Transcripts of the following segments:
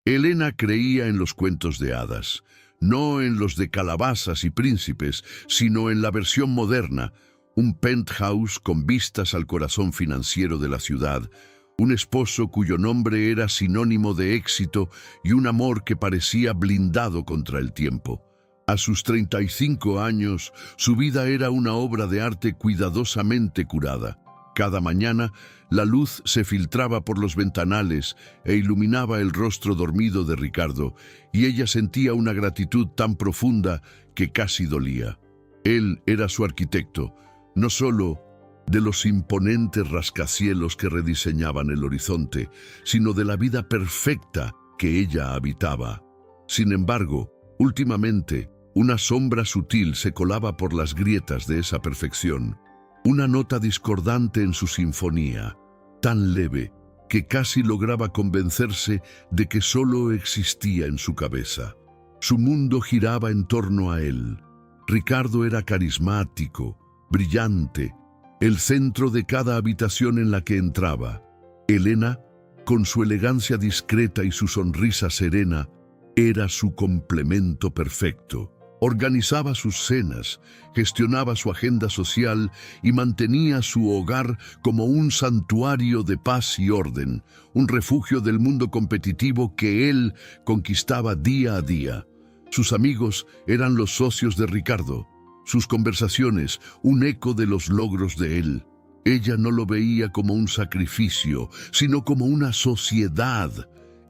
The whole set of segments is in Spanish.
Elena creía en los cuentos de hadas, no en los de calabazas y príncipes, sino en la versión moderna, un penthouse con vistas al corazón financiero de la ciudad, un esposo cuyo nombre era sinónimo de éxito y un amor que parecía blindado contra el tiempo. A sus 35 años, su vida era una obra de arte cuidadosamente curada. Cada mañana, la luz se filtraba por los ventanales e iluminaba el rostro dormido de Ricardo, y ella sentía una gratitud tan profunda que casi dolía. Él era su arquitecto, no solo de los imponentes rascacielos que rediseñaban el horizonte, sino de la vida perfecta que ella habitaba. Sin embargo, últimamente, una sombra sutil se colaba por las grietas de esa perfección, una nota discordante en su sinfonía, tan leve que casi lograba convencerse de que solo existía en su cabeza. Su mundo giraba en torno a él. Ricardo era carismático, brillante, el centro de cada habitación en la que entraba. Elena, con su elegancia discreta y su sonrisa serena, era su complemento perfecto. Organizaba sus cenas, gestionaba su agenda social y mantenía su hogar como un santuario de paz y orden, un refugio del mundo competitivo que él conquistaba día a día. Sus amigos eran los socios de Ricardo, sus conversaciones un eco de los logros de él. Ella no lo veía como un sacrificio, sino como una sociedad.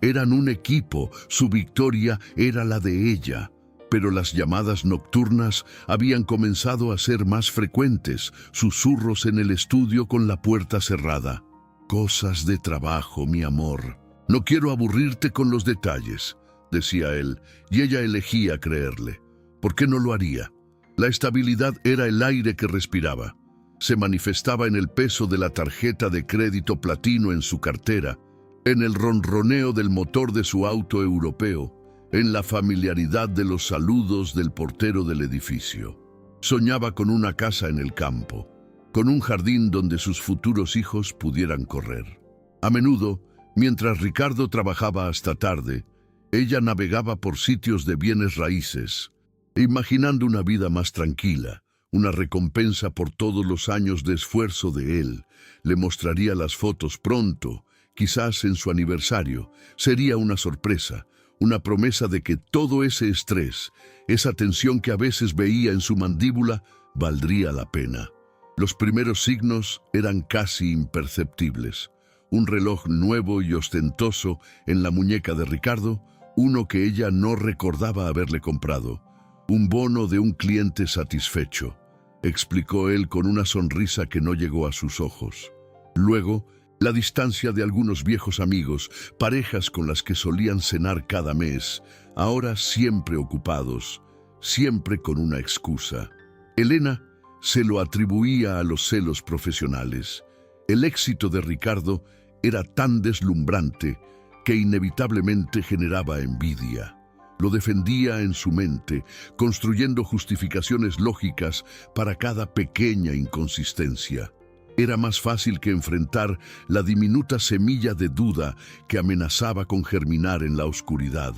Eran un equipo, su victoria era la de ella. Pero las llamadas nocturnas habían comenzado a ser más frecuentes, susurros en el estudio con la puerta cerrada. Cosas de trabajo, mi amor. No quiero aburrirte con los detalles, decía él, y ella elegía creerle. ¿Por qué no lo haría? La estabilidad era el aire que respiraba. Se manifestaba en el peso de la tarjeta de crédito platino en su cartera, en el ronroneo del motor de su auto europeo, en la familiaridad de los saludos del portero del edificio. Soñaba con una casa en el campo, con un jardín donde sus futuros hijos pudieran correr. A menudo, mientras Ricardo trabajaba hasta tarde, ella navegaba por sitios de bienes raíces, imaginando una vida más tranquila, una recompensa por todos los años de esfuerzo de él. Le mostraría las fotos pronto, quizás en su aniversario. Sería una sorpresa, una promesa de que todo ese estrés, esa tensión que a veces veía en su mandíbula, valdría la pena. Los primeros signos eran casi imperceptibles. Un reloj nuevo y ostentoso en la muñeca de Ricardo, uno que ella no recordaba haberle comprado. Un bono de un cliente satisfecho, explicó él con una sonrisa que no llegó a sus ojos. Luego, la distancia de algunos viejos amigos, parejas con las que solían cenar cada mes, ahora siempre ocupados, siempre con una excusa. Elena se lo atribuía a los celos profesionales. El éxito de Ricardo era tan deslumbrante que inevitablemente generaba envidia. Lo defendía en su mente, construyendo justificaciones lógicas para cada pequeña inconsistencia. Era más fácil que enfrentar la diminuta semilla de duda que amenazaba con germinar en la oscuridad.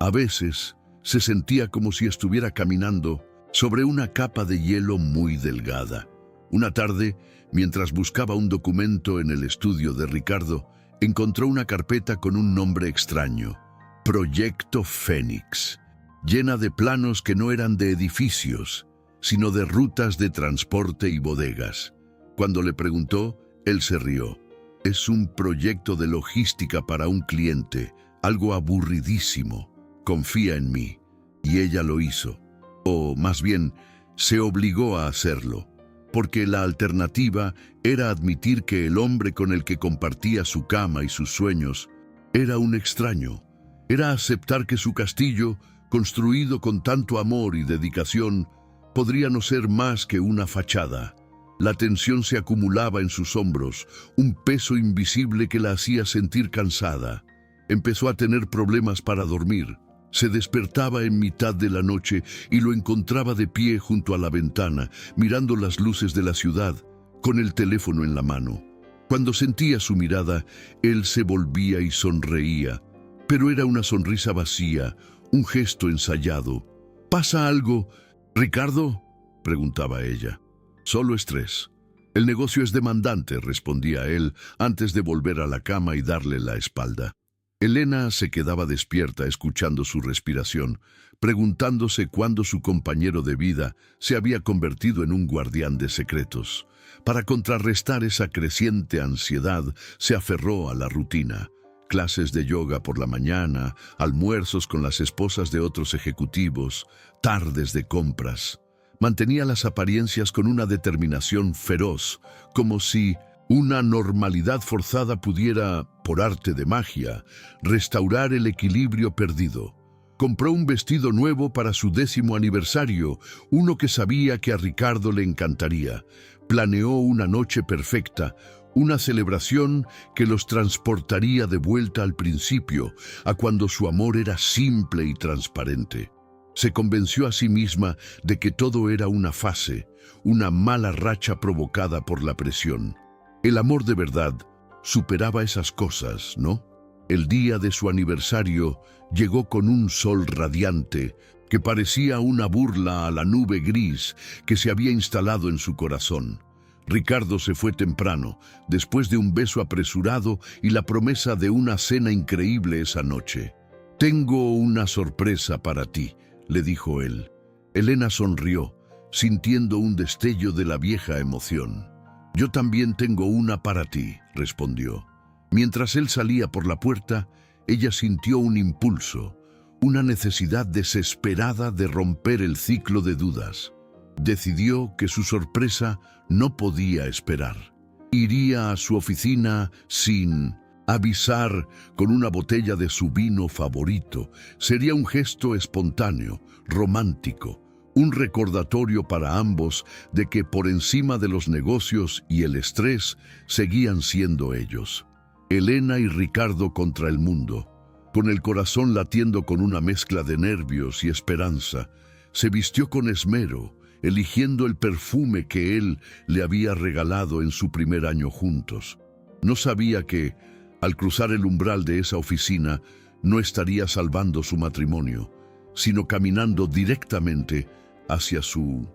A veces se sentía como si estuviera caminando sobre una capa de hielo muy delgada. Una tarde, mientras buscaba un documento en el estudio de Ricardo, encontró una carpeta con un nombre extraño: Proyecto Fénix, llena de planos que no eran de edificios, sino de rutas de transporte y bodegas. Cuando le preguntó, él se rió. Es un proyecto de logística para un cliente, algo aburridísimo. Confía en mí. Y ella lo hizo. O más bien, se obligó a hacerlo, porque la alternativa era admitir que el hombre con el que compartía su cama y sus sueños era un extraño. Era aceptar que su castillo, construido con tanto amor y dedicación, podría no ser más que una fachada. La tensión se acumulaba en sus hombros, un peso invisible que la hacía sentir cansada. Empezó a tener problemas para dormir. Se despertaba en mitad de la noche y lo encontraba de pie junto a la ventana, mirando las luces de la ciudad, con el teléfono en la mano. Cuando sentía su mirada, él se volvía y sonreía. pero era una sonrisa vacía, un gesto ensayado. ¿Pasa algo, Ricardo?, preguntaba ella. Solo estrés. El negocio es demandante, respondía él, antes de volver a la cama y darle la espalda. Elena se quedaba despierta escuchando su respiración, preguntándose cuándo su compañero de vida se había convertido en un guardián de secretos. Para contrarrestar esa creciente ansiedad, se aferró a la rutina. Clases de yoga por la mañana, almuerzos con las esposas de otros ejecutivos, tardes de compras. Mantenía las apariencias con una determinación feroz, como si una normalidad forzada pudiera, por arte de magia, restaurar el equilibrio perdido. Compró un vestido nuevo para su 10º aniversario, uno que sabía que a Ricardo le encantaría. Planeó una noche perfecta, una celebración que los transportaría de vuelta al principio, a cuando su amor era simple y transparente. Se convenció a sí misma de que todo era una fase, una mala racha provocada por la presión. El amor de verdad superaba esas cosas, ¿no? El día de su aniversario llegó con un sol radiante que parecía una burla a la nube gris que se había instalado en su corazón. Ricardo se fue temprano, después de un beso apresurado y la promesa de una cena increíble esa noche. «Tengo una sorpresa para ti», le dijo él. Elena sonrió, sintiendo un destello de la vieja emoción. «Yo también tengo una para ti», respondió. Mientras él salía por la puerta, ella sintió un impulso, una necesidad desesperada de romper el ciclo de dudas. Decidió que su sorpresa no podía esperar. Iría a su oficina sin avisar con una botella de su vino favorito. Sería un gesto espontáneo, romántico, un recordatorio para ambos de que por encima de los negocios y el estrés seguían siendo ellos. Elena y Ricardo contra el mundo. Con el corazón latiendo con una mezcla de nervios y esperanza, se vistió con esmero, eligiendo el perfume que él le había regalado en su primer año juntos. No sabía que, al cruzar el umbral de esa oficina, no estaría salvando su matrimonio, sino caminando directamente hacia su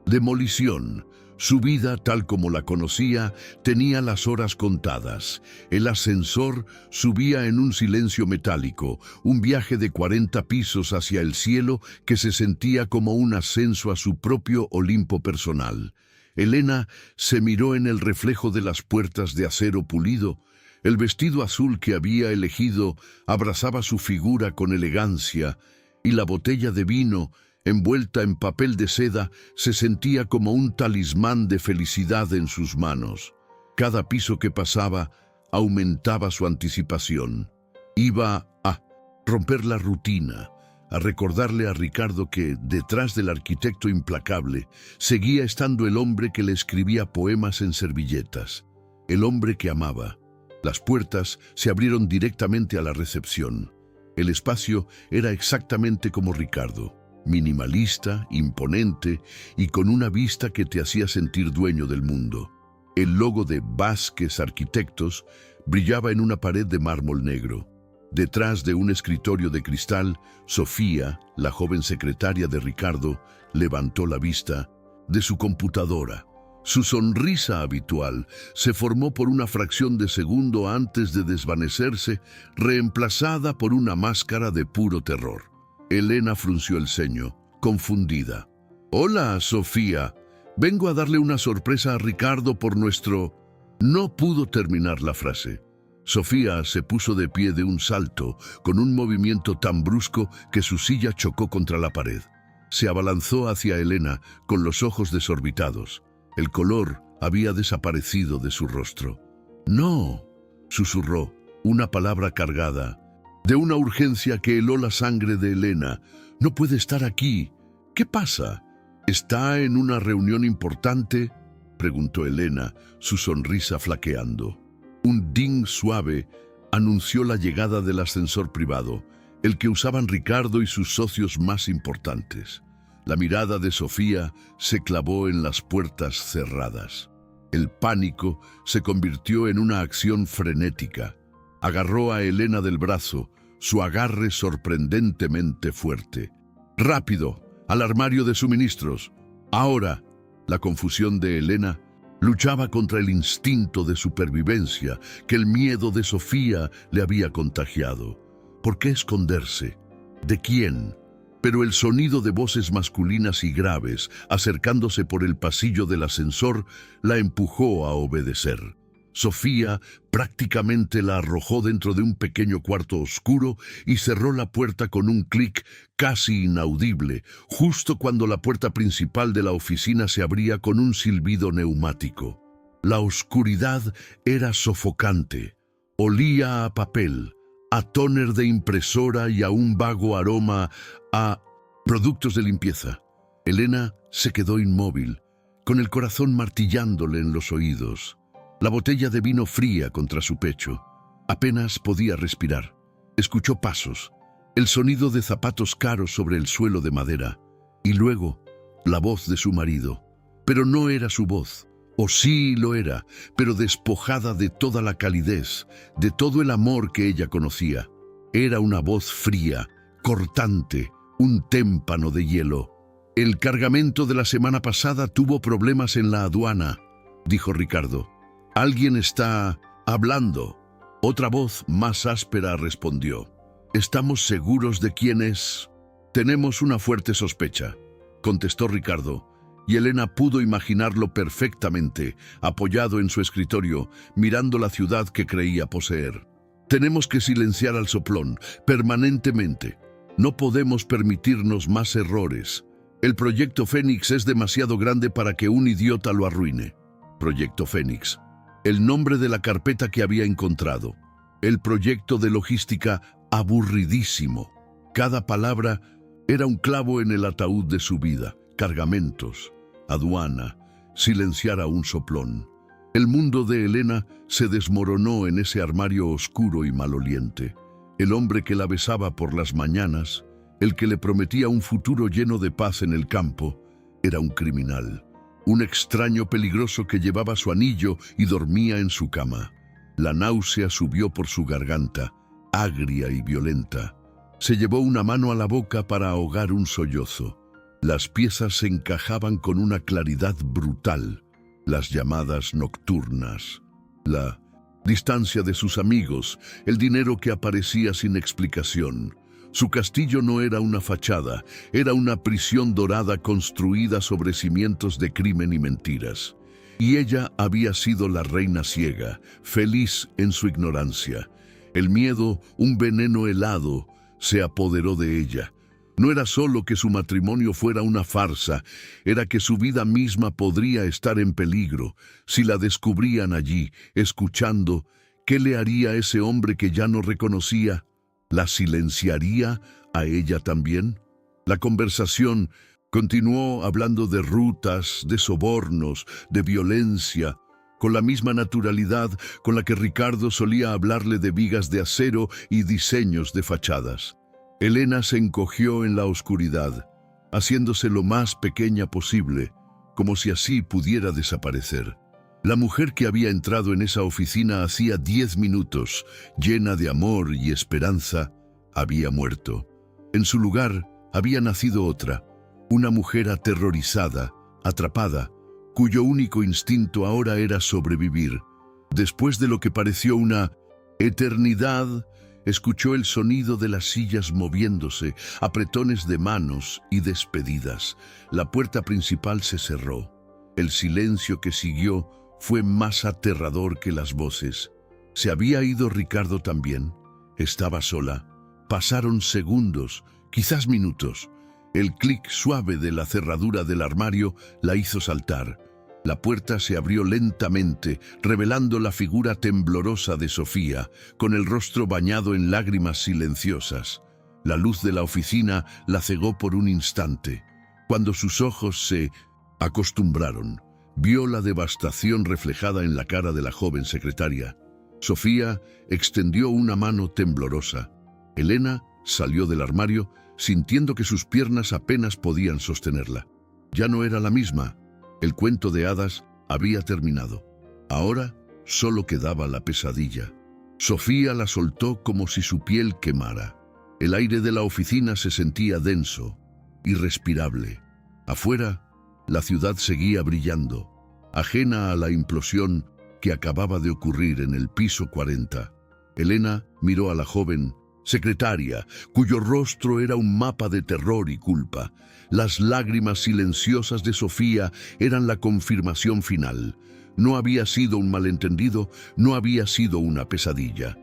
demolición. Su vida, tal como la conocía, tenía las horas contadas. El ascensor subía en un silencio metálico, un viaje de 40 pisos hacia el cielo que se sentía como un ascenso a su propio Olimpo personal. Elena se miró en el reflejo de las puertas de acero pulido. El vestido azul que había elegido abrazaba su figura con elegancia, y la botella de vino, envuelta en papel de seda, se sentía como un talismán de felicidad en sus manos. Cada piso que pasaba aumentaba su anticipación. Iba a romper la rutina, a recordarle a Ricardo que, detrás del arquitecto implacable, seguía estando el hombre que le escribía poemas en servilletas, el hombre que amaba. Las puertas se abrieron directamente a la recepción. El espacio era exactamente como Ricardo. Minimalista, imponente y con una vista que te hacía sentir dueño del mundo. El logo de Vázquez Arquitectos brillaba en una pared de mármol negro. Detrás de un escritorio de cristal, Sofía, la joven secretaria de Ricardo, levantó la vista de su computadora. Su sonrisa habitual se formó por una fracción de segundo antes de desvanecerse, reemplazada por una máscara de puro terror. Elena frunció el ceño, confundida. «Hola, Sofía. Vengo a darle una sorpresa a Ricardo por nuestro...». No pudo terminar la frase. Sofía se puso de pie de un salto, con un movimiento tan brusco que su silla chocó contra la pared. Se abalanzó hacia Elena con los ojos desorbitados. El color había desaparecido de su rostro. «No», susurró, una palabra cargada de una urgencia que heló la sangre de Elena. «No puede estar aquí. ¿Qué pasa? ¿Está en una reunión importante?», preguntó Elena, su sonrisa flaqueando. Un ding suave anunció la llegada del ascensor privado, el que usaban Ricardo y sus socios más importantes. La mirada de Sofía se clavó en las puertas cerradas. El pánico se convirtió en una acción frenética. Agarró a Elena del brazo, su agarre sorprendentemente fuerte. ¡Rápido! ¡Al armario de suministros! Ahora, la confusión de Elena luchaba contra el instinto de supervivencia que el miedo de Sofía le había contagiado. ¿Por qué esconderse? ¿De quién? Pero el sonido de voces masculinas y graves, acercándose por el pasillo del ascensor, la empujó a obedecer. Sofía prácticamente la arrojó dentro de un pequeño cuarto oscuro y cerró la puerta con un clic casi inaudible, justo cuando la puerta principal de la oficina se abría con un silbido neumático. La oscuridad era sofocante. Olía a papel, a tóner de impresora y a un vago aroma a productos de limpieza. Elena se quedó inmóvil, con el corazón martillándole en los oídos. La botella de vino fría contra su pecho. Apenas podía respirar. Escuchó pasos, el sonido de zapatos caros sobre el suelo de madera, y luego la voz de su marido. Pero no era su voz, o sí lo era, pero despojada de toda la calidez, de todo el amor que ella conocía. Era una voz fría, cortante, un témpano de hielo. «El cargamento de la semana pasada tuvo problemas en la aduana», dijo Ricardo. «Alguien está hablando». Otra voz más áspera respondió. «¿Estamos seguros de quién es?» «Tenemos una fuerte sospecha», contestó Ricardo, y Elena pudo imaginarlo perfectamente, apoyado en su escritorio, mirando la ciudad que creía poseer. «Tenemos que silenciar al soplón, permanentemente. No podemos permitirnos más errores. El Proyecto Fénix es demasiado grande para que un idiota lo arruine». Proyecto Fénix. El nombre de la carpeta que había encontrado. El proyecto de logística aburridísimo. Cada palabra era un clavo en el ataúd de su vida. Cargamentos, aduana, silenciar a un soplón. El mundo de Elena se desmoronó en ese armario oscuro y maloliente. El hombre que la besaba por las mañanas, el que le prometía un futuro lleno de paz en el campo, era un criminal. Un extraño peligroso que llevaba su anillo y dormía en su cama. La náusea subió por su garganta, agria y violenta. Se llevó una mano a la boca para ahogar un sollozo. Las piezas se encajaban con una claridad brutal. Las llamadas nocturnas, la distancia de sus amigos, el dinero que aparecía sin explicación. Su castillo no era una fachada, era una prisión dorada construida sobre cimientos de crimen y mentiras. Y ella había sido la reina ciega, feliz en su ignorancia. El miedo, un veneno helado, se apoderó de ella. No era solo que su matrimonio fuera una farsa, era que su vida misma podría estar en peligro. Si la descubrían allí, escuchando, ¿qué le haría ese hombre que ya no reconocía? ¿La silenciaría a ella también? La conversación continuó hablando de rutas, de sobornos, de violencia, con la misma naturalidad con la que Ricardo solía hablarle de vigas de acero y diseños de fachadas. Elena se encogió en la oscuridad, haciéndose lo más pequeña posible, como si así pudiera desaparecer. La mujer que había entrado en esa oficina hacía 10 minutos, llena de amor y esperanza, había muerto. En su lugar había nacido otra, una mujer aterrorizada, atrapada, cuyo único instinto ahora era sobrevivir. Después de lo que pareció una eternidad, escuchó el sonido de las sillas moviéndose, apretones de manos y despedidas. La puerta principal se cerró. El silencio que siguió fue más aterrador que las voces. ¿Se había ido Ricardo también? Estaba sola. Pasaron segundos, quizás minutos. El clic suave de la cerradura del armario la hizo saltar. La puerta se abrió lentamente, revelando la figura temblorosa de Sofía, con el rostro bañado en lágrimas silenciosas. La luz de la oficina la cegó por un instante. Cuando sus ojos se acostumbraron, vio la devastación reflejada en la cara de la joven secretaria. Sofía extendió una mano temblorosa. Elena salió del armario, sintiendo que sus piernas apenas podían sostenerla. Ya no era la misma. El cuento de hadas había terminado. Ahora solo quedaba la pesadilla. Sofía la soltó como si su piel quemara. El aire de la oficina se sentía denso, irrespirable. Afuera, la ciudad seguía brillando, ajena a la implosión que acababa de ocurrir en el piso 40. Elena miró a la joven secretaria, cuyo rostro era un mapa de terror y culpa. Las lágrimas silenciosas de Sofía eran la confirmación final. No había sido un malentendido, no había sido una pesadilla.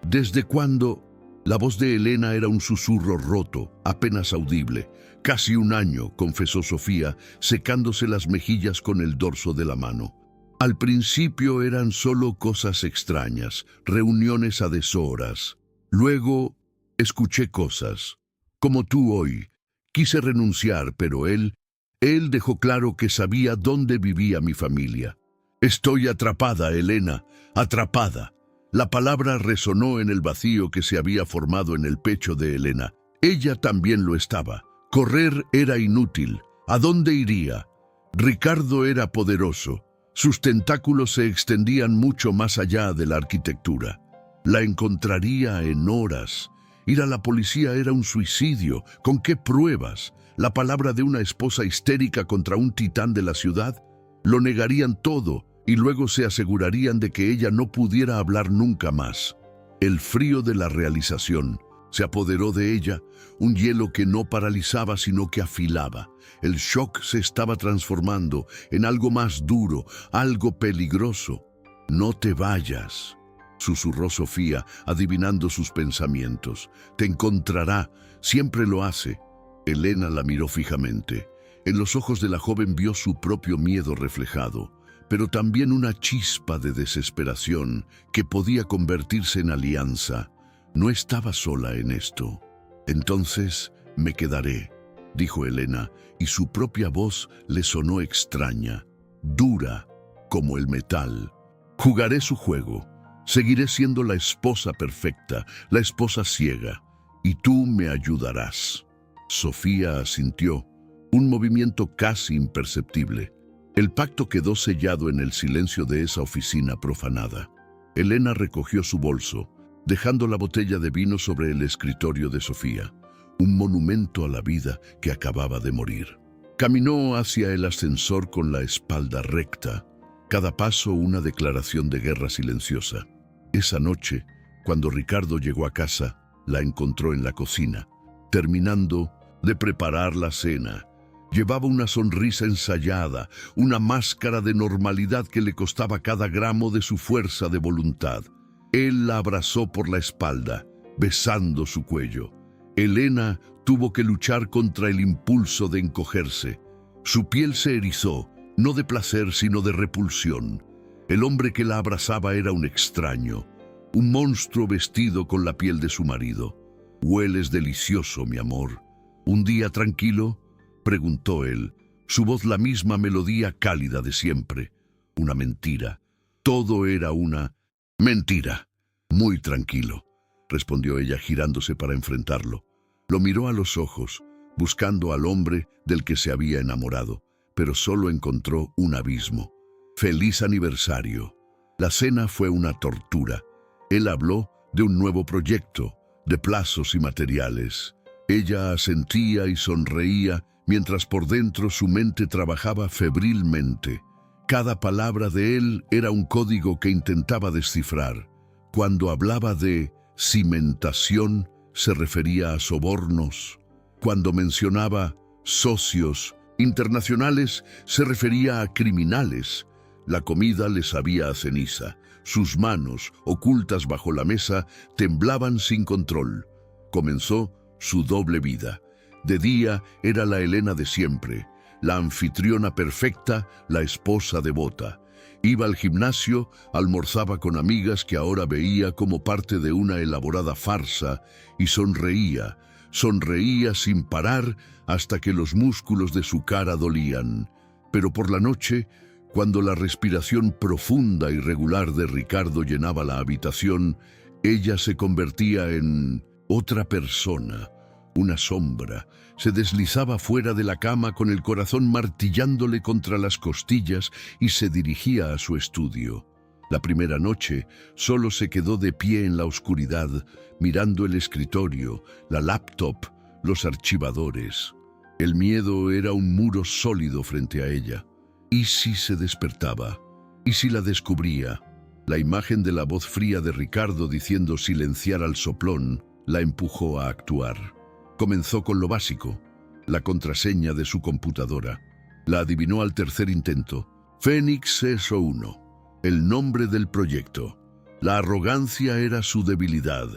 ¿Desde cuándo? La voz de Elena era un susurro roto, apenas audible. Casi un año, confesó Sofía, secándose las mejillas con el dorso de la mano. Al principio eran solo cosas extrañas, reuniones a deshoras. Luego escuché cosas, como tú hoy. Quise renunciar, pero él dejó claro que sabía dónde vivía mi familia. Estoy atrapada, Elena, atrapada. La palabra resonó en el vacío que se había formado en el pecho de Elena. Ella también lo estaba. Correr era inútil. ¿A dónde iría? Ricardo era poderoso. Sus tentáculos se extendían mucho más allá de la arquitectura. La encontraría en horas. Ir a la policía era un suicidio. ¿Con qué pruebas? ¿La palabra de una esposa histérica contra un titán de la ciudad? Lo negarían todo y luego se asegurarían de que ella no pudiera hablar nunca más. El frío de la realización se apoderó de ella, un hielo que no paralizaba sino que afilaba. El shock se estaba transformando en algo más duro, algo peligroso. No te vayas, susurró Sofía, adivinando sus pensamientos. Te encontrará, siempre lo hace. Elena la miró fijamente. En los ojos de la joven vio su propio miedo reflejado, pero también una chispa de desesperación que podía convertirse en alianza. No estaba sola en esto. Entonces me quedaré, dijo Elena, y su propia voz le sonó extraña, dura como el metal. Jugaré su juego. Seguiré siendo la esposa perfecta, la esposa ciega, y tú me ayudarás. Sofía asintió, un movimiento casi imperceptible. El pacto quedó sellado en el silencio de esa oficina profanada. Elena recogió su bolso, dejando la botella de vino sobre el escritorio de Sofía, un monumento a la vida que acababa de morir. Caminó hacia el ascensor con la espalda recta, cada paso una declaración de guerra silenciosa. Esa noche, cuando Ricardo llegó a casa, la encontró en la cocina, terminando de preparar la cena. Llevaba una sonrisa ensayada, una máscara de normalidad que le costaba cada gramo de su fuerza de voluntad. Él la abrazó por la espalda, besando su cuello. Elena tuvo que luchar contra el impulso de encogerse. Su piel se erizó, no de placer sino de repulsión. El hombre que la abrazaba era un extraño, un monstruo vestido con la piel de su marido. «Hueles delicioso, mi amor». «¿Un día tranquilo?», preguntó él, su voz la misma melodía cálida de siempre. Una mentira. Todo era una mentira. «Muy tranquilo», respondió ella girándose para enfrentarlo. Lo miró a los ojos, buscando al hombre del que se había enamorado, pero solo encontró un abismo. «Feliz aniversario». La cena fue una tortura. Él habló de un nuevo proyecto, de plazos y materiales. Ella asentía y sonreía, mientras por dentro su mente trabajaba febrilmente. Cada palabra de él era un código que intentaba descifrar. Cuando hablaba de cimentación, se refería a sobornos. Cuando mencionaba socios internacionales, se refería a criminales. La comida le sabía a ceniza. Sus manos, ocultas bajo la mesa, temblaban sin control. Comenzó su doble vida. De día era la Elena de siempre, la anfitriona perfecta, la esposa devota. Iba al gimnasio, almorzaba con amigas que ahora veía como parte de una elaborada farsa y sonreía sin parar hasta que los músculos de su cara dolían. Pero por la noche, cuando la respiración profunda y regular de Ricardo llenaba la habitación, ella se convertía en otra persona, una sombra. Se deslizaba fuera de la cama con el corazón martillándole contra las costillas y se dirigía a su estudio. La primera noche solo se quedó de pie en la oscuridad, mirando el escritorio, la laptop, los archivadores. El miedo era un muro sólido frente a ella. ¿Y si se despertaba? ¿Y si la descubría? La imagen de la voz fría de Ricardo diciendo silenciar al soplón la empujó a actuar. Comenzó con lo básico, la contraseña de su computadora. La adivinó al tercer intento. Fénix SO1, el nombre del proyecto. La arrogancia era su debilidad.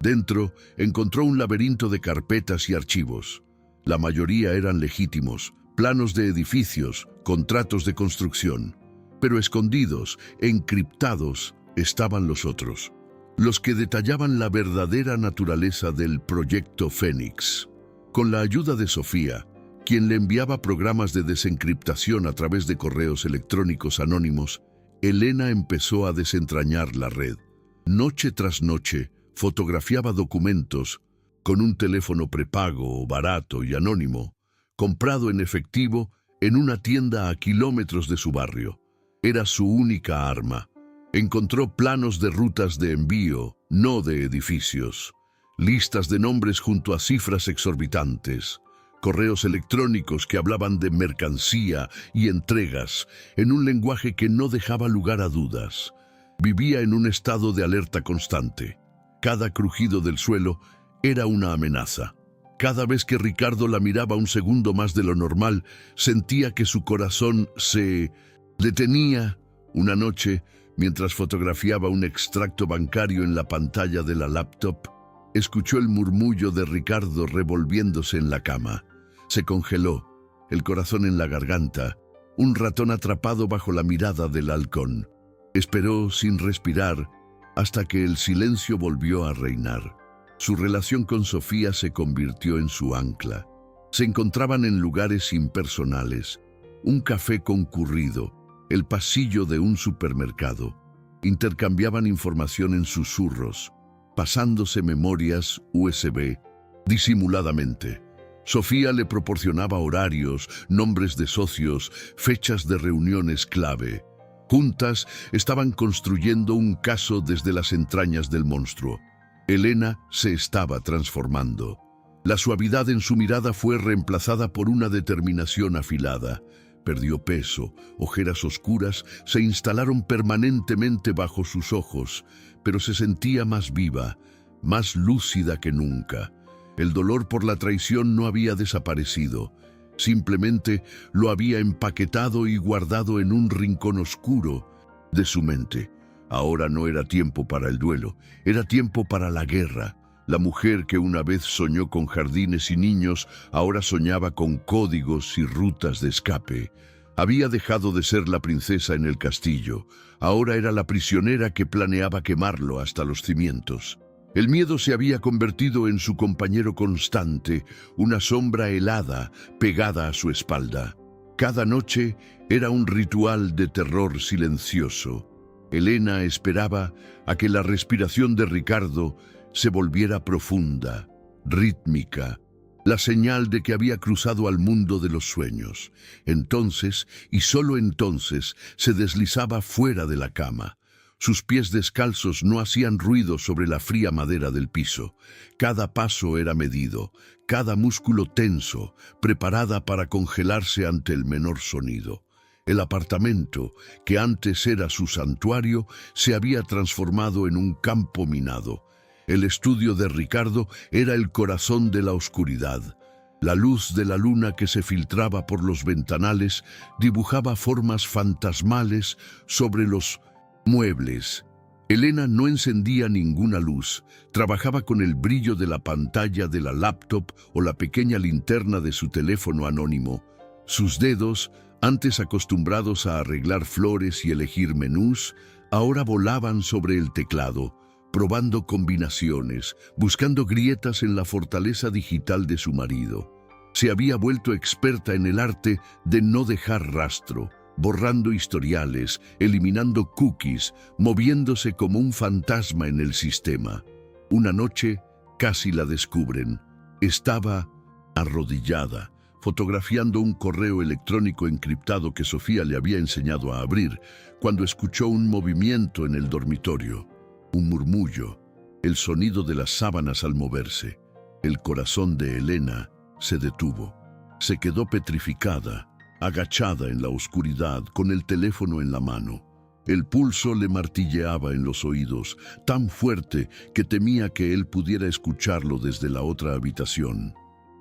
Dentro encontró un laberinto de carpetas y archivos. La mayoría eran legítimos, planos de edificios, contratos de construcción. Pero escondidos, encriptados, estaban los otros, los que detallaban la verdadera naturaleza del proyecto Fénix. Con la ayuda de Sofía, quien le enviaba programas de desencriptación a través de correos electrónicos anónimos, Elena empezó a desentrañar la red. Noche tras noche, fotografiaba documentos con un teléfono prepago, barato y anónimo, comprado en efectivo en una tienda a kilómetros de su barrio. Era su única arma. Encontró planos de rutas de envío, no de edificios, listas de nombres junto a cifras exorbitantes, correos electrónicos que hablaban de mercancía y entregas en un lenguaje que no dejaba lugar a dudas. Vivía en un estado de alerta constante. Cada crujido del suelo era una amenaza. Cada vez que Ricardo la miraba un segundo más de lo normal, sentía que su corazón se detenía. Una noche, mientras fotografiaba un extracto bancario en la pantalla de la laptop, escuchó el murmullo de Ricardo revolviéndose en la cama. Se congeló, el corazón en la garganta, un ratón atrapado bajo la mirada del halcón. Esperó sin respirar hasta que el silencio volvió a reinar. Su relación con Sofía se convirtió en su ancla. Se encontraban en lugares impersonales, un café concurrido, el pasillo de un supermercado. Intercambiaban información en susurros, pasándose memorias USB disimuladamente. Sofía le proporcionaba horarios, nombres de socios, fechas de reuniones clave. Juntas estaban construyendo un caso desde las entrañas del monstruo. Elena se estaba transformando. La suavidad en su mirada fue reemplazada por una determinación afilada. Perdió peso, ojeras oscuras se instalaron permanentemente bajo sus ojos, pero se sentía más viva, más lúcida que nunca. El dolor por la traición no había desaparecido, simplemente lo había empaquetado y guardado en un rincón oscuro de su mente. Ahora no era tiempo para el duelo, era tiempo para la guerra. La mujer que una vez soñó con jardines y niños, ahora soñaba con códigos y rutas de escape. Había dejado de ser la princesa en el castillo, ahora era la prisionera que planeaba quemarlo hasta los cimientos. El miedo se había convertido en su compañero constante, una sombra helada pegada a su espalda. Cada noche era un ritual de terror silencioso. Elena esperaba a que la respiración de Ricardo se volviera profunda, rítmica, la señal de que había cruzado al mundo de los sueños. Entonces, y solo entonces, se deslizaba fuera de la cama. Sus pies descalzos no hacían ruido sobre la fría madera del piso. Cada paso era medido, cada músculo tenso, preparada para congelarse ante el menor sonido. El apartamento, que antes era su santuario, se había transformado en un campo minado. El estudio de Ricardo era el corazón de la oscuridad. La luz de la luna que se filtraba por los ventanales dibujaba formas fantasmales sobre los muebles. Elena no encendía ninguna luz, trabajaba con el brillo de la pantalla de la laptop o la pequeña linterna de su teléfono anónimo. Sus dedos, antes acostumbrados a arreglar flores y elegir menús, ahora volaban sobre el teclado, probando combinaciones, buscando grietas en la fortaleza digital de su marido. Se había vuelto experta en el arte de no dejar rastro, borrando historiales, eliminando cookies, moviéndose como un fantasma en el sistema. Una noche casi la descubren. Estaba arrodillada, fotografiando un correo electrónico encriptado que Sofía le había enseñado a abrir, cuando escuchó un movimiento en el dormitorio, un murmullo, el sonido de las sábanas al moverse. El corazón de Elena se detuvo. Se quedó petrificada, agachada en la oscuridad, con el teléfono en la mano. El pulso le martilleaba en los oídos, tan fuerte que temía que él pudiera escucharlo desde la otra habitación.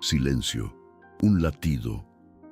Silencio. Un latido.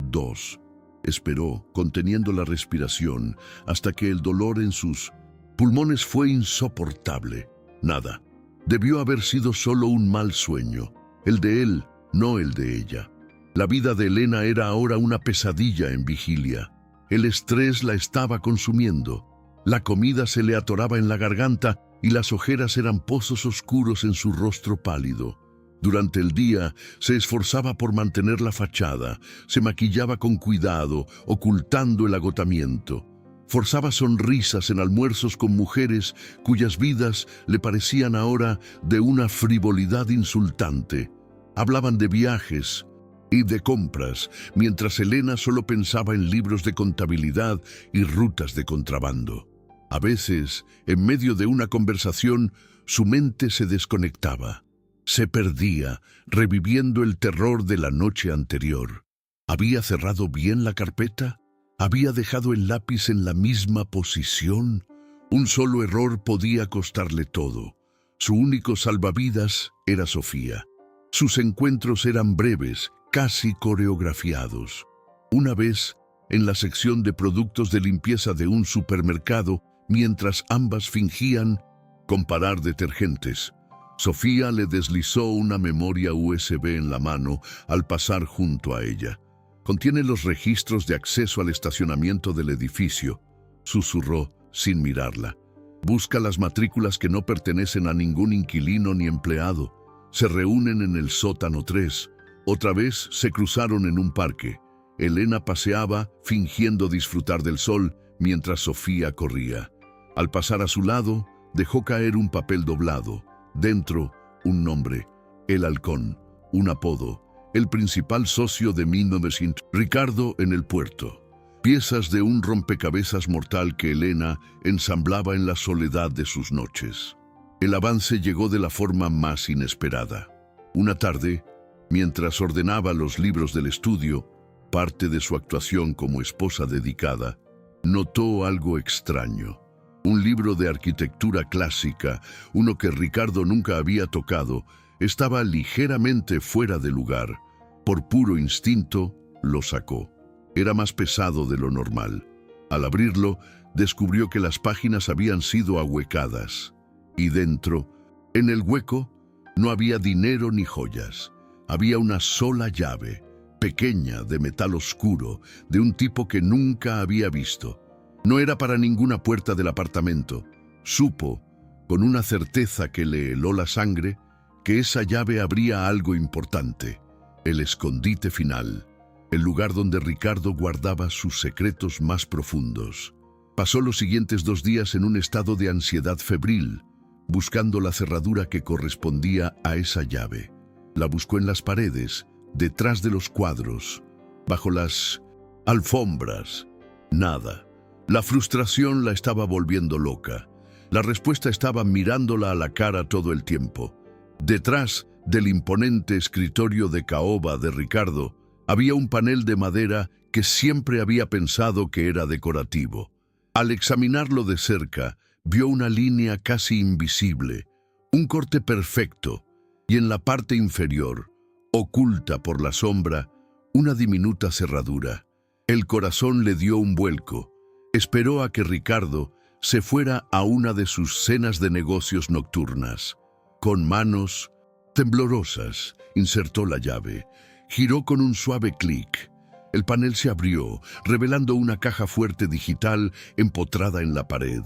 2. Esperó, conteniendo la respiración, hasta que el dolor en sus pulmones fue insoportable. Nada. Debió haber sido solo un mal sueño. El de él, no el de ella. La vida de Elena era ahora una pesadilla en vigilia. El estrés la estaba consumiendo. La comida se le atoraba en la garganta y las ojeras eran pozos oscuros en su rostro pálido. Durante el día se esforzaba por mantener la fachada, se maquillaba con cuidado, ocultando el agotamiento. Forzaba sonrisas en almuerzos con mujeres cuyas vidas le parecían ahora de una frivolidad insultante. Hablaban de viajes y de compras, mientras Elena solo pensaba en libros de contabilidad y rutas de contrabando. A veces, en medio de una conversación, su mente se desconectaba. Se perdía, reviviendo el terror de la noche anterior. ¿Había cerrado bien la carpeta? ¿Había dejado el lápiz en la misma posición? Un solo error podía costarle todo. Su único salvavidas era Sofía. Sus encuentros eran breves, casi coreografiados. Una vez, en la sección de productos de limpieza de un supermercado, mientras ambas fingían comparar detergentes, Sofía le deslizó una memoria USB en la mano al pasar junto a ella. «Contiene los registros de acceso al estacionamiento del edificio», susurró sin mirarla. «Busca las matrículas que no pertenecen a ningún inquilino ni empleado. Se reúnen en el sótano 3. Otra vez se cruzaron en un parque. Elena paseaba, fingiendo disfrutar del sol, mientras Sofía corría. Al pasar a su lado, dejó caer un papel doblado. Dentro, un nombre, El Halcón, un apodo, el principal socio de 1900, Ricardo en el puerto. Piezas de un rompecabezas mortal que Elena ensamblaba en la soledad de sus noches. El avance llegó de la forma más inesperada. Una tarde, mientras ordenaba los libros del estudio, parte de su actuación como esposa dedicada, notó algo extraño. Un libro de arquitectura clásica, uno que Ricardo nunca había tocado, estaba ligeramente fuera de lugar. Por puro instinto, lo sacó. Era más pesado de lo normal. Al abrirlo, descubrió que las páginas habían sido ahuecadas. Y dentro, en el hueco, no había dinero ni joyas. Había una sola llave, pequeña, de metal oscuro, de un tipo que nunca había visto. No era para ninguna puerta del apartamento. Supo, con una certeza que le heló la sangre, que esa llave abría algo importante, el escondite final, el lugar donde Ricardo guardaba sus secretos más profundos. Pasó los siguientes 2 días en un estado de ansiedad febril, buscando la cerradura que correspondía a esa llave. La buscó en las paredes, detrás de los cuadros, bajo las alfombras. Nada. La frustración la estaba volviendo loca. La respuesta estaba mirándola a la cara todo el tiempo. Detrás del imponente escritorio de caoba de Ricardo había un panel de madera que siempre había pensado que era decorativo. Al examinarlo de cerca, vio una línea casi invisible, un corte perfecto, y en la parte inferior, oculta por la sombra, una diminuta cerradura. El corazón le dio un vuelco. Esperó a que Ricardo se fuera a una de sus cenas de negocios nocturnas. Con manos temblorosas, insertó la llave. Giró con un suave clic. El panel se abrió, revelando una caja fuerte digital empotrada en la pared.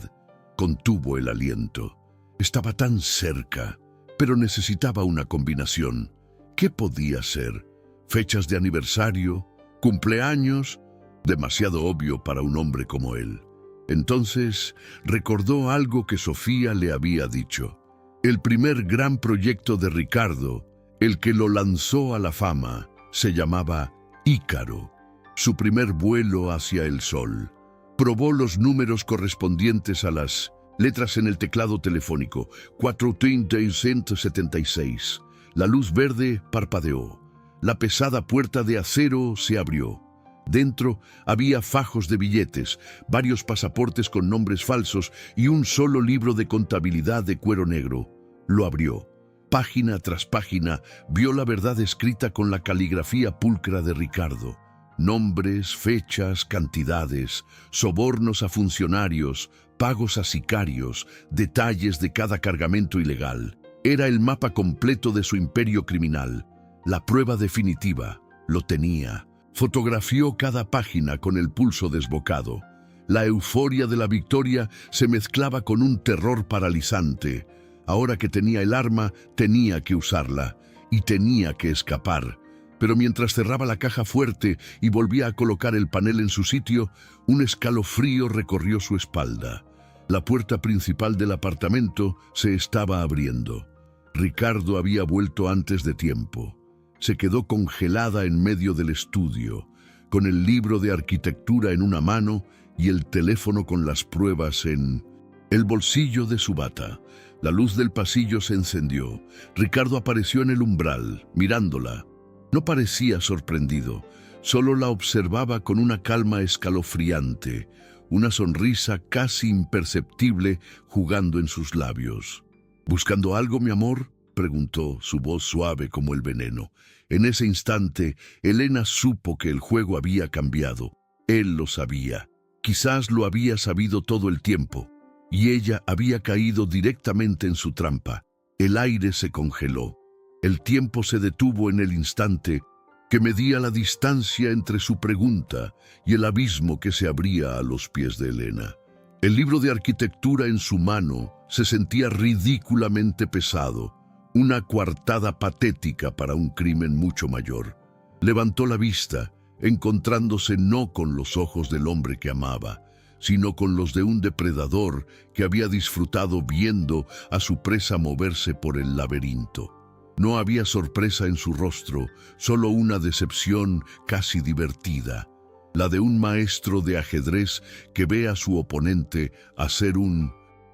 Contuvo el aliento. Estaba tan cerca, pero necesitaba una combinación. ¿Qué podía ser? ¿Fechas de aniversario? ¿Cumpleaños? Demasiado obvio para un hombre como él. Entonces recordó algo que Sofía le había dicho. El primer gran proyecto de Ricardo, el que lo lanzó a la fama, se llamaba Ícaro, su primer vuelo hacia el sol. Probó los números correspondientes a las letras en el teclado telefónico. 476. La luz verde parpadeó. La pesada puerta de acero se abrió. Dentro había fajos de billetes, varios pasaportes con nombres falsos y un solo libro de contabilidad de cuero negro. Lo abrió. Página tras página vio la verdad escrita con la caligrafía pulcra de Ricardo. Nombres, fechas, cantidades, sobornos a funcionarios, pagos a sicarios, detalles de cada cargamento ilegal. Era el mapa completo de su imperio criminal. La prueba definitiva. Lo tenía. Fotografió cada página con el pulso desbocado. La euforia de la victoria se mezclaba con un terror paralizante. Ahora que tenía el arma, tenía que usarla y tenía que escapar. Pero mientras cerraba la caja fuerte y volvía a colocar el panel en su sitio, un escalofrío recorrió su espalda. La puerta principal del apartamento se estaba abriendo. Ricardo había vuelto antes de tiempo. Se quedó congelada en medio del estudio, con el libro de arquitectura en una mano y el teléfono con las pruebas en el bolsillo de su bata. La luz del pasillo se encendió. Ricardo apareció en el umbral, mirándola. No parecía sorprendido, solo la observaba con una calma escalofriante, una sonrisa casi imperceptible jugando en sus labios. ¿Buscando algo, mi amor?, preguntó, su voz suave como el veneno. En ese instante, Elena supo que el juego había cambiado. Él lo sabía. Quizás lo había sabido todo el tiempo. Y ella había caído directamente en su trampa. El aire se congeló. El tiempo se detuvo en el instante que medía la distancia entre su pregunta y el abismo que se abría a los pies de Elena. El libro de arquitectura en su mano se sentía ridículamente pesado, una coartada patética para un crimen mucho mayor. Levantó la vista, encontrándose no con los ojos del hombre que amaba, sino con los de un depredador que había disfrutado viendo a su presa moverse por el laberinto. No había sorpresa en su rostro, solo una decepción casi divertida, la de un maestro de ajedrez que ve a su oponente hacer un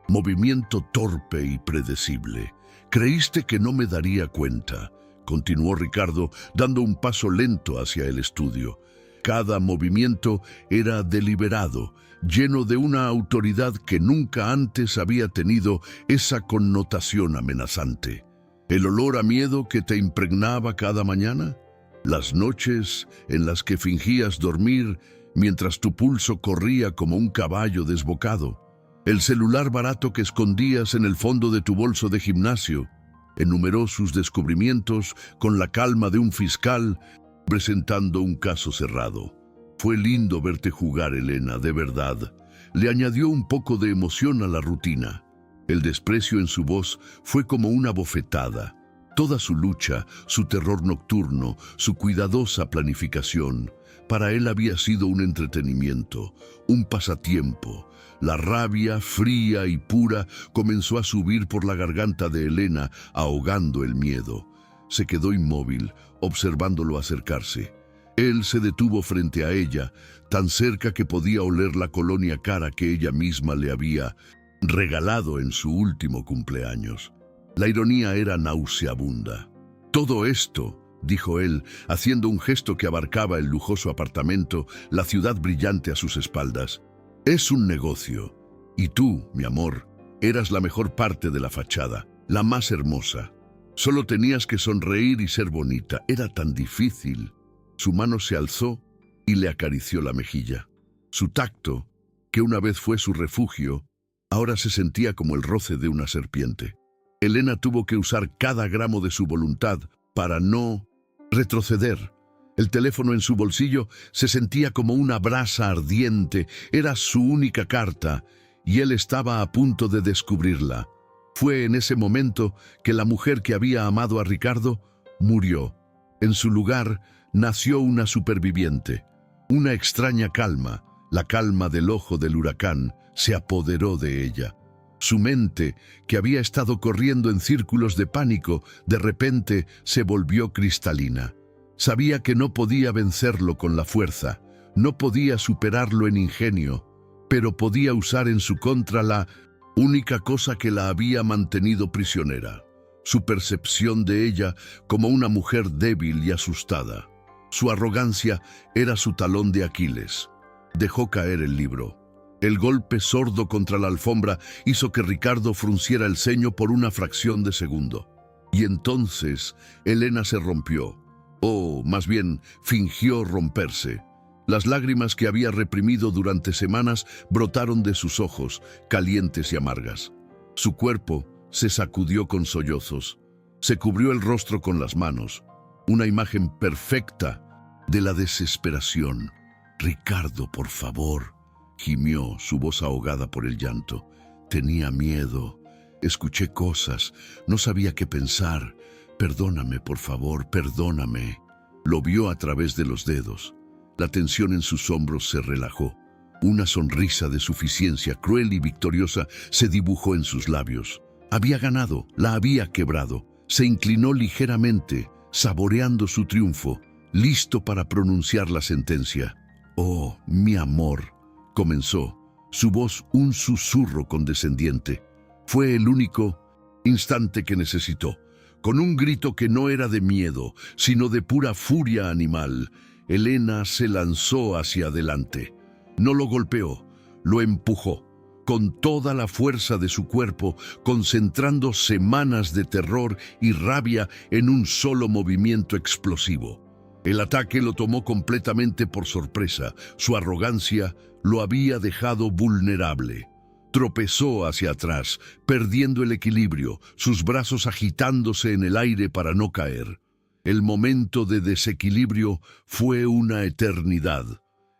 movimiento torpe y predecible. «Creíste que no me daría cuenta», continuó Ricardo, dando un paso lento hacia el estudio. Cada movimiento era deliberado, lleno de una autoridad que nunca antes había tenido esa connotación amenazante. ¿El olor a miedo que te impregnaba cada mañana? ¿Las noches en las que fingías dormir mientras tu pulso corría como un caballo desbocado? ¿El celular barato que escondías en el fondo de tu bolso de gimnasio? Enumeró sus descubrimientos con la calma de un fiscal presentando un caso cerrado. «Fue lindo verte jugar, Elena, de verdad». Le añadió un poco de emoción a la rutina. El desprecio en su voz fue como una bofetada. Toda su lucha, su terror nocturno, su cuidadosa planificación, para él había sido un entretenimiento, un pasatiempo. La rabia, fría y pura, comenzó a subir por la garganta de Elena, ahogando el miedo. Se quedó inmóvil, observándolo acercarse. Él se detuvo frente a ella, tan cerca que podía oler la colonia cara que ella misma le había regalado en su último cumpleaños. La ironía era nauseabunda. «Todo esto», dijo él, haciendo un gesto que abarcaba el lujoso apartamento, la ciudad brillante a sus espaldas, «es un negocio. Y tú, mi amor, eras la mejor parte de la fachada, la más hermosa. Solo tenías que sonreír y ser bonita. Era tan difícil». Su mano se alzó y le acarició la mejilla. Su tacto, que una vez fue su refugio, ahora se sentía como el roce de una serpiente. Elena tuvo que usar cada gramo de su voluntad para no retroceder. El teléfono en su bolsillo se sentía como una brasa ardiente. Era su única carta y él estaba a punto de descubrirla. Fue en ese momento que la mujer que había amado a Ricardo murió. En su lugar nació una superviviente. Una extraña calma, la calma del ojo del huracán, se apoderó de ella. Su mente, que había estado corriendo en círculos de pánico, de repente se volvió cristalina. Sabía que no podía vencerlo con la fuerza, no podía superarlo en ingenio, pero podía usar en su contra la única cosa que la había mantenido prisionera, su percepción de ella como una mujer débil y asustada. Su arrogancia era su talón de Aquiles. Dejó caer el libro. El golpe sordo contra la alfombra hizo que Ricardo frunciera el ceño por una fracción de segundo. Y entonces Elena se rompió, o más bien fingió romperse. Las lágrimas que había reprimido durante semanas brotaron de sus ojos, calientes y amargas. Su cuerpo se sacudió con sollozos. Se cubrió el rostro con las manos. Una imagen perfecta de la desesperación. «Ricardo, por favor», gimió, su voz ahogada por el llanto. «Tenía miedo. Escuché cosas. No sabía qué pensar. Perdóname, por favor, perdóname». Lo vio a través de los dedos. La tensión en sus hombros se relajó. Una sonrisa de suficiencia cruel y victoriosa se dibujó en sus labios. Había ganado, la había quebrado. Se inclinó ligeramente, saboreando su triunfo, listo para pronunciar la sentencia. «Oh, mi amor», comenzó, su voz un susurro condescendiente. Fue el único instante que necesitó. Con un grito que no era de miedo, sino de pura furia animal, Elena se lanzó hacia adelante. No lo golpeó, lo empujó, con toda la fuerza de su cuerpo, concentrando semanas de terror y rabia en un solo movimiento explosivo. El ataque lo tomó completamente por sorpresa. Su arrogancia lo había dejado vulnerable. Tropezó hacia atrás, perdiendo el equilibrio, sus brazos agitándose en el aire para no caer. El momento de desequilibrio fue una eternidad.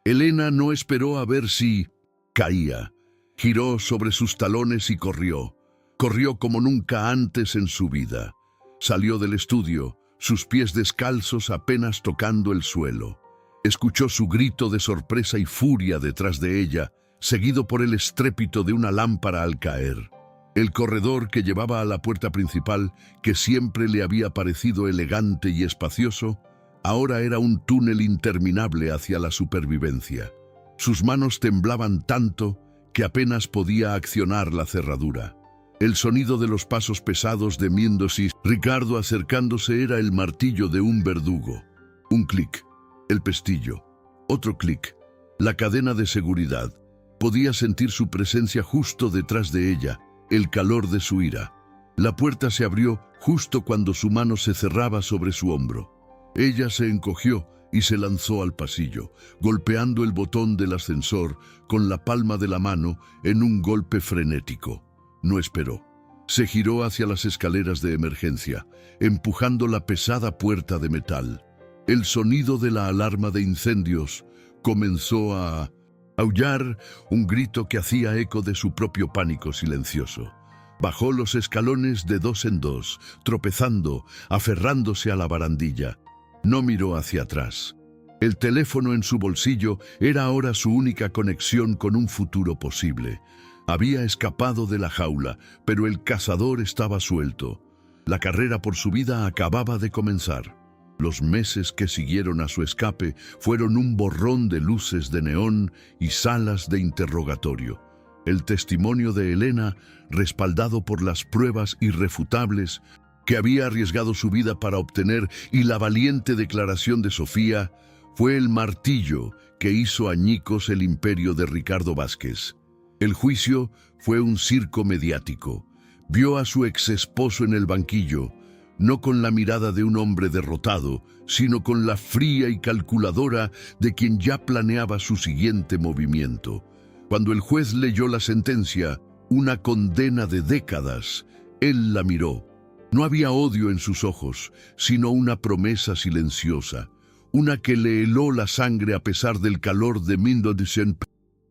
Elena no esperó a ver si caía. Giró sobre sus talones y corrió. Corrió como nunca antes en su vida. Salió del estudio, sus pies descalzos apenas tocando el suelo. Escuchó su grito de sorpresa y furia detrás de ella, seguido por el estrépito de una lámpara al caer. El corredor que llevaba a la puerta principal, que siempre le había parecido elegante y espacioso, ahora era un túnel interminable hacia la supervivencia. Sus manos temblaban tanto que apenas podía accionar la cerradura. El sonido de los pasos pesados de Mendoza, Ricardo acercándose, era el martillo de un verdugo. Un clic, el pestillo. Otro clic, la cadena de seguridad. Podía sentir su presencia justo detrás de ella, el calor de su ira. La puerta se abrió justo cuando su mano se cerraba sobre su hombro. Ella se encogió y se lanzó al pasillo, golpeando el botón del ascensor con la palma de la mano en un golpe frenético. No esperó. Se giró hacia las escaleras de emergencia, empujando la pesada puerta de metal. El sonido de la alarma de incendios comenzó a aullar, un grito que hacía eco de su propio pánico silencioso. Bajó los escalones de dos en dos, tropezando, aferrándose a la barandilla. No miró hacia atrás. El teléfono en su bolsillo era ahora su única conexión con un futuro posible. Había escapado de la jaula, pero el cazador estaba suelto. La carrera por su vida acababa de comenzar. Los meses que siguieron a su escape fueron un borrón de luces de neón y salas de interrogatorio. El testimonio de Elena, respaldado por las pruebas irrefutables que había arriesgado su vida para obtener, y la valiente declaración de Sofía, fue el martillo que hizo añicos el imperio de Ricardo Vázquez. El juicio fue un circo mediático. Vio a su exesposo en el banquillo, no con la mirada de un hombre derrotado, sino con la fría y calculadora de quien ya planeaba su siguiente movimiento. Cuando el juez leyó la sentencia, una condena de décadas, él la miró. No había odio en sus ojos, sino una promesa silenciosa, una que le heló la sangre a pesar del calor de Mendoza.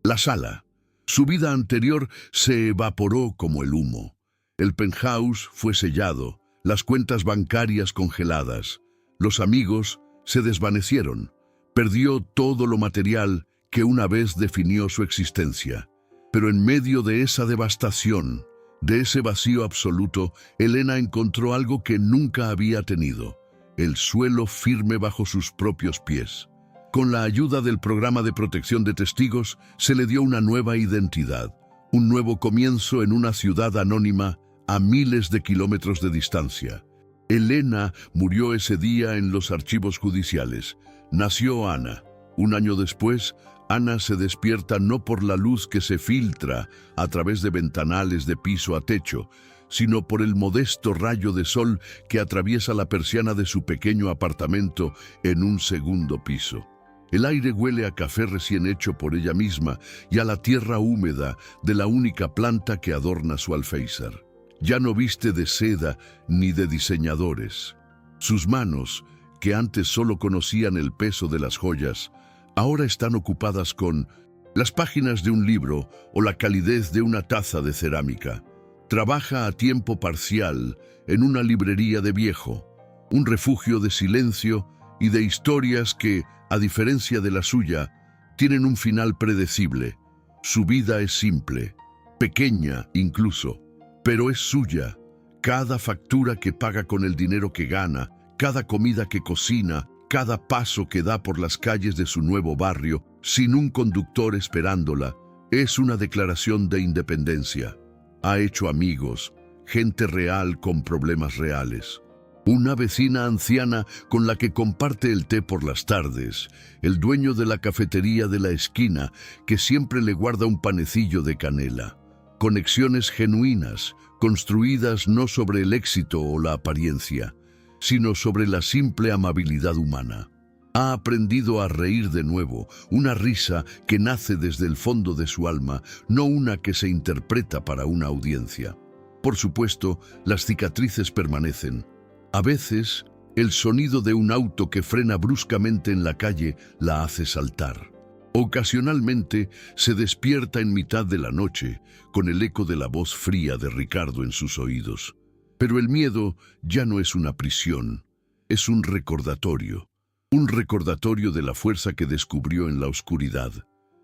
La sala. Su vida anterior se evaporó como el humo. El penthouse fue sellado, las cuentas bancarias congeladas. Los amigos se desvanecieron. Perdió todo lo material que una vez definió su existencia. Pero en medio de esa devastación, de ese vacío absoluto, Elena encontró algo que nunca había tenido: el suelo firme bajo sus propios pies. Con la ayuda del programa de protección de testigos, se le dio una nueva identidad, un nuevo comienzo en una ciudad anónima a miles de kilómetros de distancia. Elena murió ese día en los archivos judiciales. Nació Ana. Un año después, Ana se despierta no por la luz que se filtra a través de ventanales de piso a techo, sino por el modesto rayo de sol que atraviesa la persiana de su pequeño apartamento en un segundo piso. El aire huele a café recién hecho por ella misma y a la tierra húmeda de la única planta que adorna su alféizar. Ya no viste de seda ni de diseñadores. Sus manos, que antes solo conocían el peso de las joyas, ahora están ocupadas con las páginas de un libro o la calidez de una taza de cerámica. Trabaja a tiempo parcial en una librería de viejo, un refugio de silencio y de historias que, a diferencia de la suya, tienen un final predecible. Su vida es simple, pequeña incluso, pero es suya. Cada factura que paga con el dinero que gana, cada comida que cocina, cada paso que da por las calles de su nuevo barrio, sin un conductor esperándola, es una declaración de independencia. Ha hecho amigos, gente real con problemas reales. Una vecina anciana con la que comparte el té por las tardes, el dueño de la cafetería de la esquina que siempre le guarda un panecillo de canela. Conexiones genuinas, construidas no sobre el éxito o la apariencia, sino sobre la simple amabilidad humana. Ha aprendido a reír de nuevo, una risa que nace desde el fondo de su alma, no una que se interpreta para una audiencia. Por supuesto, las cicatrices permanecen. A veces, el sonido de un auto que frena bruscamente en la calle la hace saltar. Ocasionalmente, se despierta en mitad de la noche, con el eco de la voz fría de Ricardo en sus oídos. Pero el miedo ya no es una prisión, es un recordatorio de la fuerza que descubrió en la oscuridad,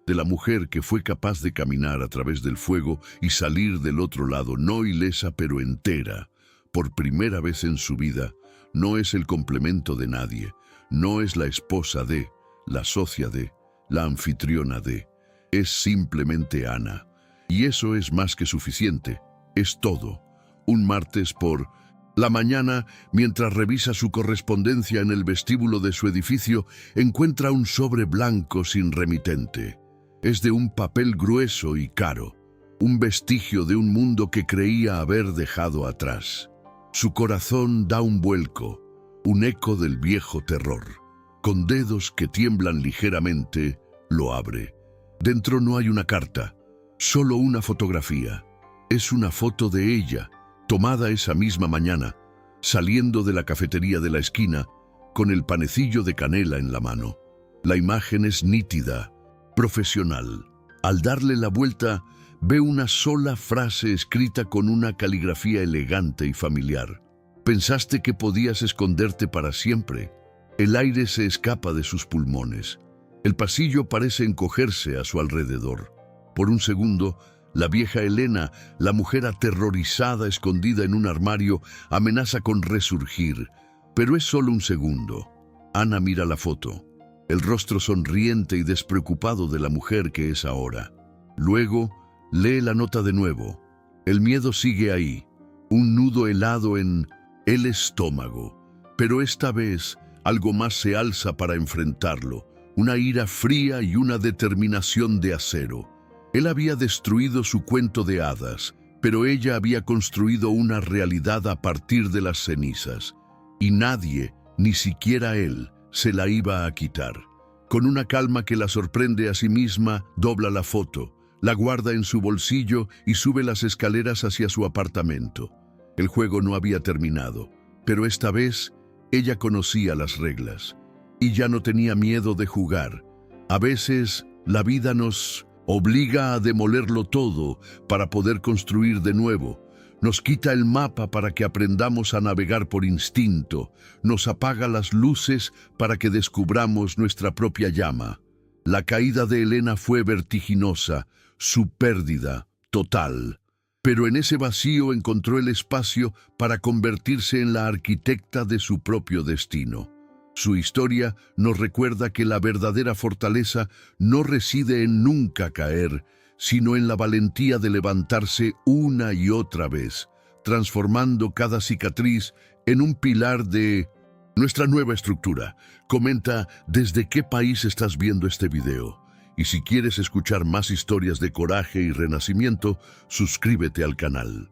de la mujer que fue capaz de caminar a través del fuego y salir del otro lado, no ilesa pero entera. Por primera vez en su vida, no es el complemento de nadie, no es la esposa de, la socia de, la anfitriona de, es simplemente Ana. Y eso es más que suficiente, es todo. Un martes por la mañana, mientras revisa su correspondencia en el vestíbulo de su edificio, encuentra un sobre blanco sin remitente. Es de un papel grueso y caro, un vestigio de un mundo que creía haber dejado atrás. Su corazón da un vuelco, un eco del viejo terror. Con dedos que tiemblan ligeramente, lo abre. Dentro no hay una carta, solo una fotografía. Es una foto de ella, tomada esa misma mañana, saliendo de la cafetería de la esquina, con el panecillo de canela en la mano. La imagen es nítida, profesional. Al darle la vuelta, ve una sola frase escrita con una caligrafía elegante y familiar. Pensaste que podías esconderte para siempre. El aire se escapa de sus pulmones. El pasillo parece encogerse a su alrededor. Por un segundo, la vieja Elena, la mujer aterrorizada escondida en un armario, amenaza con resurgir. Pero es solo un segundo. Ana mira la foto, el rostro sonriente y despreocupado de la mujer que es ahora. Luego, lee la nota de nuevo. El miedo sigue ahí, un nudo helado en el estómago. Pero esta vez, algo más se alza para enfrentarlo, una ira fría y una determinación de acero. Él había destruido su cuento de hadas, pero ella había construido una realidad a partir de las cenizas. Y nadie, ni siquiera él, se la iba a quitar. Con una calma que la sorprende a sí misma, dobla la foto, la guarda en su bolsillo y sube las escaleras hacia su apartamento. El juego no había terminado, pero esta vez ella conocía las reglas y ya no tenía miedo de jugar. A veces la vida nos obliga a demolerlo todo para poder construir de nuevo. Nos quita el mapa para que aprendamos a navegar por instinto. Nos apaga las luces para que descubramos nuestra propia llama. La caída de Elena fue vertiginosa, su pérdida total. pero en ese vacío encontró el espacio para convertirse en la arquitecta de su propio destino. Su historia nos recuerda que la verdadera fortaleza no reside en nunca caer, sino en la valentía de levantarse una y otra vez, transformando cada cicatriz en un pilar de nuestra nueva estructura. Comenta desde qué país estás viendo este video. Y si quieres escuchar más historias de coraje y renacimiento, suscríbete al canal.